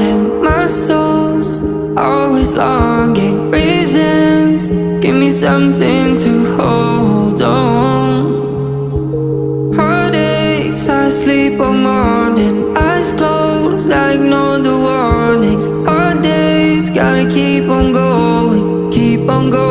falling. My soul's always longing. Reasons, give me something to hold on. Heartaches, I sleep all morning. Eyes closed, I ignore the warnings. Hard days, gotta keep on going, keep on going.